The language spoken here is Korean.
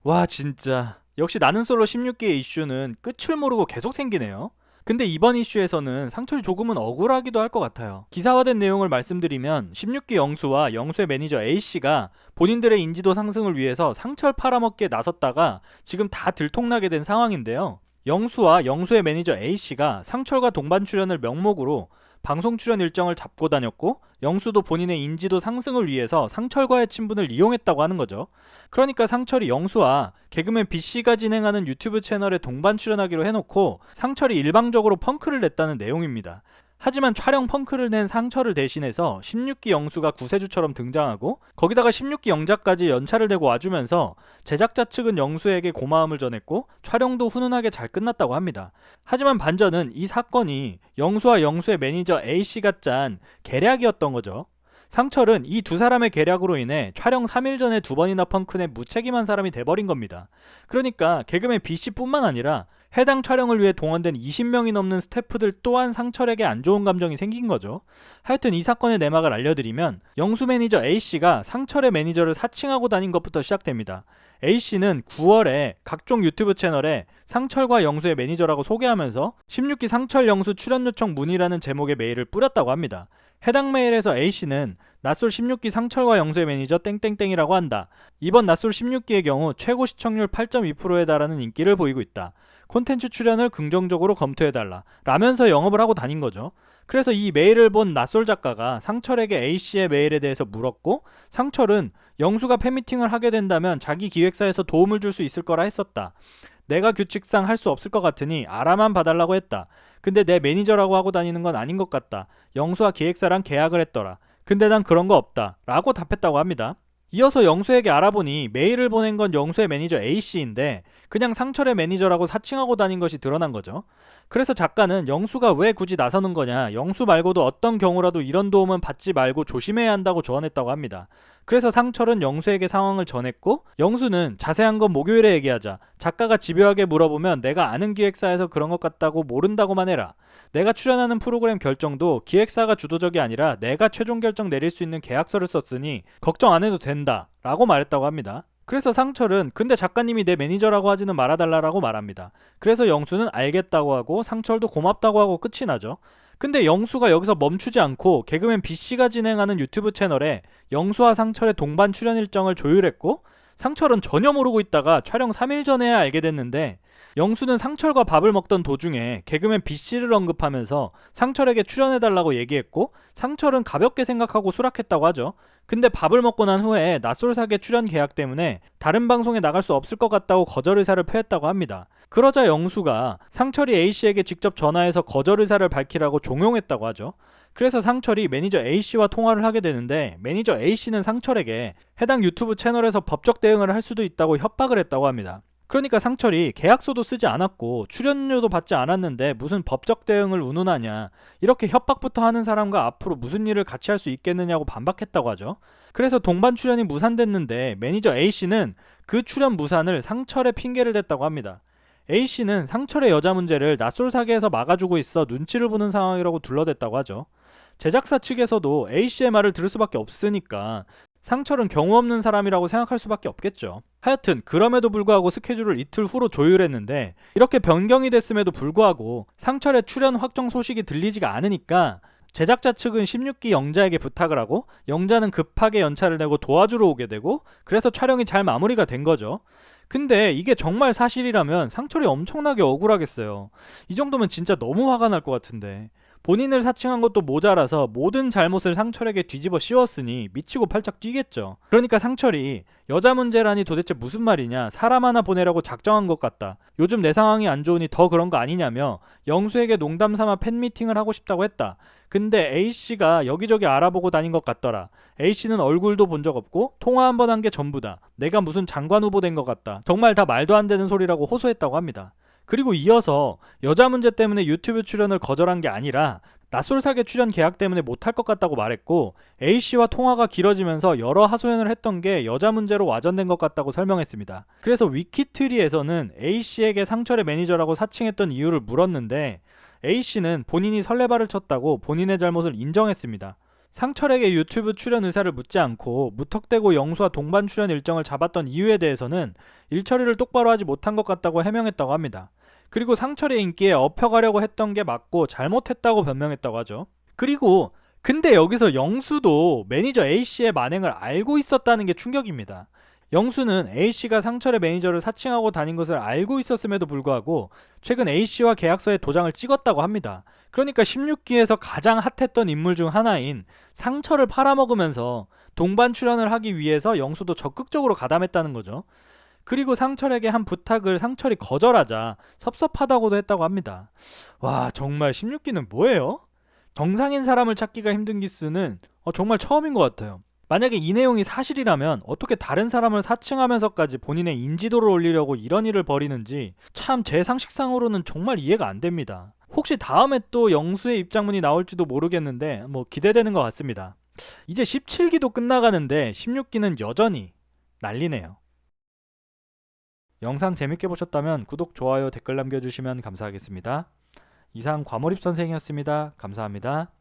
와 진짜 역시 나는 솔로 16기의 이슈는 끝을 모르고 계속 생기네요. 근데 이번 이슈에서는 상철이 조금은 억울하기도 할 것 같아요. 기사화된 내용을 말씀드리면 16기 영수와 영수의 매니저 A씨가 본인들의 인지도 상승을 위해서 상철 팔아먹기에 나섰다가 지금 다 들통나게 된 상황인데요. 영수와 영수의 매니저 A씨가 상철과 동반 출연을 명목으로 방송 출연 일정을 잡고 다녔고, 영수도 본인의 인지도 상승을 위해서 상철과의 친분을 이용했다고 하는 거죠. 그러니까 상철이 영수와 개그맨 B씨가 진행하는 유튜브 채널에 동반 출연하기로 해놓고 상철이 일방적으로 펑크를 냈다는 내용입니다. 하지만 촬영 펑크를 낸 상철을 대신해서 16기 영수가 구세주처럼 등장하고, 거기다가 16기 영자까지 연차를 대고 와주면서 제작자 측은 영수에게 고마움을 전했고 촬영도 훈훈하게 잘 끝났다고 합니다. 하지만 반전은 이 사건이 영수와 영수의 매니저 A씨가 짠 계략이었던 거죠. 상철은 이 두 사람의 계략으로 인해 촬영 3일 전에 두 번이나 펑크낸 무책임한 사람이 돼버린 겁니다. 그러니까 개그맨 B씨뿐만 아니라 해당 촬영을 위해 동원된 20명이 넘는 스태프들 또한 상철에게 안 좋은 감정이 생긴 거죠. 하여튼 이 사건의 내막을 알려드리면, 영수 매니저 A씨가 상철의 매니저를 사칭하고 다닌 것부터 시작됩니다. A씨는 9월에 각종 유튜브 채널에 상철과 영수의 매니저라고 소개하면서 16기 상철 영수 출연 요청 문의라는 제목의 메일을 뿌렸다고 합니다. 해당 메일에서 A씨는 낯솔 16기 상철과 영수의 매니저 땡땡땡이라고 한다. 이번 낯솔 16기의 경우 최고 시청률 8.2%에 달하는 인기를 보이고 있다. 콘텐츠 출연을 긍정적으로 검토해달라 라면서 영업을 하고 다닌 거죠. 그래서 이 메일을 본 낯솔 작가가 상철에게 A씨의 메일에 대해서 물었고, 상철은 영수가 팬미팅을 하게 된다면 자기 기획사에서 도움을 줄 수 있을 거라 했었다. 내가 규칙상 할 수 없을 것 같으니 알아만 봐달라고 했다. 근데 내 매니저라고 하고 다니는 건 아닌 것 같다. 영수와 기획사랑 계약을 했더라. 근데 난 그런 거 없다 라고 답했다고 합니다. 이어서 영수에게 알아보니 메일을 보낸 건 영수의 매니저 A씨인데 그냥 상철의 매니저라고 사칭하고 다닌 것이 드러난 거죠. 그래서 작가는 영수가 왜 굳이 나서는 거냐, 영수 말고도 어떤 경우라도 이런 도움은 받지 말고 조심해야 한다고 조언했다고 합니다. 그래서 상철은 영수에게 상황을 전했고, 영수는 자세한 건 목요일에 얘기하자, 작가가 집요하게 물어보면 내가 아는 기획사에서 그런 것 같다고 모른다고만 해라. 내가 출연하는 프로그램 결정도 기획사가 주도적이 아니라 내가 최종 결정 내릴 수 있는 계약서를 썼으니 걱정 안 해도 된다 라고 말했다고 합니다. 그래서 상철은 근데 작가님이 내 매니저라고 하지는 말아달라고 말합니다. 그래서 영수는 알겠다고 하고 상철도 고맙다고 하고 끝이 나죠. 근데 영수가 여기서 멈추지 않고 개그맨 B씨가 진행하는 유튜브 채널에 영수와 상철의 동반 출연 일정을 조율했고, 상철은 전혀 모르고 있다가 촬영 3일 전에야 알게 됐는데, 영수는 상철과 밥을 먹던 도중에 개그맨 B씨를 언급하면서 상철에게 출연해달라고 얘기했고, 상철은 가볍게 생각하고 수락했다고 하죠. 근데 밥을 먹고 난 후에 낯솔사계 출연 계약 때문에 다른 방송에 나갈 수 없을 것 같다고 거절 의사를 표했다고 합니다. 그러자 영수가 상철이 A씨에게 직접 전화해서 거절 의사를 밝히라고 종용했다고 하죠. 그래서 상철이 매니저 A씨와 통화를 하게 되는데, 매니저 A씨는 상철에게 해당 유튜브 채널에서 법적 대응을 할 수도 있다고 협박을 했다고 합니다. 그러니까 상철이 계약서도 쓰지 않았고 출연료도 받지 않았는데 무슨 법적 대응을 운운하냐, 이렇게 협박부터 하는 사람과 앞으로 무슨 일을 같이 할 수 있겠느냐고 반박했다고 하죠. 그래서 동반 출연이 무산됐는데 매니저 A씨는 그 출연 무산을 상철의 핑계를 댔다고 합니다. A씨는 상철의 여자 문제를 낯솔 사계에서 막아주고 있어 눈치를 보는 상황이라고 둘러댔다고 하죠. 제작사 측에서도 A씨의 말을 들을 수밖에 없으니까 상철은 경우 없는 사람이라고 생각할 수밖에 없겠죠. 하여튼 그럼에도 불구하고 스케줄을 이틀 후로 조율했는데, 이렇게 변경이 됐음에도 불구하고 상철의 출연 확정 소식이 들리지가 않으니까 제작자 측은 16기 영자에게 부탁을 하고, 영자는 급하게 연차를 내고 도와주러 오게 되고, 그래서 촬영이 잘 마무리가 된 거죠. 근데 이게 정말 사실이라면 상철이 엄청나게 억울하겠어요. 이 정도면 진짜 너무 화가 날 것 같은데, 본인을 사칭한 것도 모자라서 모든 잘못을 상철에게 뒤집어 씌웠으니 미치고 팔짝 뛰겠죠. 그러니까 상철이 여자 문제라니 도대체 무슨 말이냐, 사람 하나 보내라고 작정한 것 같다, 요즘 내 상황이 안 좋으니 더 그런 거 아니냐며 영수에게 농담 삼아 팬미팅을 하고 싶다고 했다. 근데 A씨가 여기저기 알아보고 다닌 것 같더라. A씨는 얼굴도 본 적 없고 통화 한 번 한 게 전부다. 내가 무슨 장관 후보 된 것 같다. 정말 다 말도 안 되는 소리라고 호소했다고 합니다. 그리고 이어서 여자 문제 때문에 유튜브 출연을 거절한 게 아니라 낯솔사계 출연 계약 때문에 못할 것 같다고 말했고, A씨와 통화가 길어지면서 여러 하소연을 했던 게 여자 문제로 와전된 것 같다고 설명했습니다. 그래서 위키트리에서는 A씨에게 상철의 매니저라고 사칭했던 이유를 물었는데, A씨는 본인이 설레발을 쳤다고 본인의 잘못을 인정했습니다. 상철에게 유튜브 출연 의사를 묻지 않고 무턱대고 영수와 동반 출연 일정을 잡았던 이유에 대해서는 일 처리를 똑바로 하지 못한 것 같다고 해명했다고 합니다. 그리고 상철의 인기에 업혀가려고 했던 게 맞고 잘못했다고 변명했다고 하죠. 그리고 근데 여기서 영수도 매니저 A씨의 만행을 알고 있었다는 게 충격입니다. 영수는 A씨가 상철의 매니저를 사칭하고 다닌 것을 알고 있었음에도 불구하고 최근 A씨와 계약서에 도장을 찍었다고 합니다. 그러니까 16기에서 가장 핫했던 인물 중 하나인 상철을 팔아먹으면서 동반 출연을 하기 위해서 영수도 적극적으로 가담했다는 거죠. 그리고 상철에게 한 부탁을 상철이 거절하자 섭섭하다고도 했다고 합니다. 와, 정말 16기는 뭐예요? 정상인 사람을 찾기가 힘든 기수는 정말 처음인 것 같아요. 만약에 이 내용이 사실이라면 어떻게 다른 사람을 사칭하면서까지 본인의 인지도를 올리려고 이런 일을 벌이는지 참 제 상식상으로는 정말 이해가 안 됩니다. 혹시 다음에 또 영수의 입장문이 나올지도 모르겠는데 기대되는 것 같습니다. 이제 17기도 끝나가는데 16기는 여전히 난리네요. 영상 재밌게 보셨다면 구독, 좋아요, 댓글 남겨주시면 감사하겠습니다. 이상 과몰입 선생이었습니다. 감사합니다.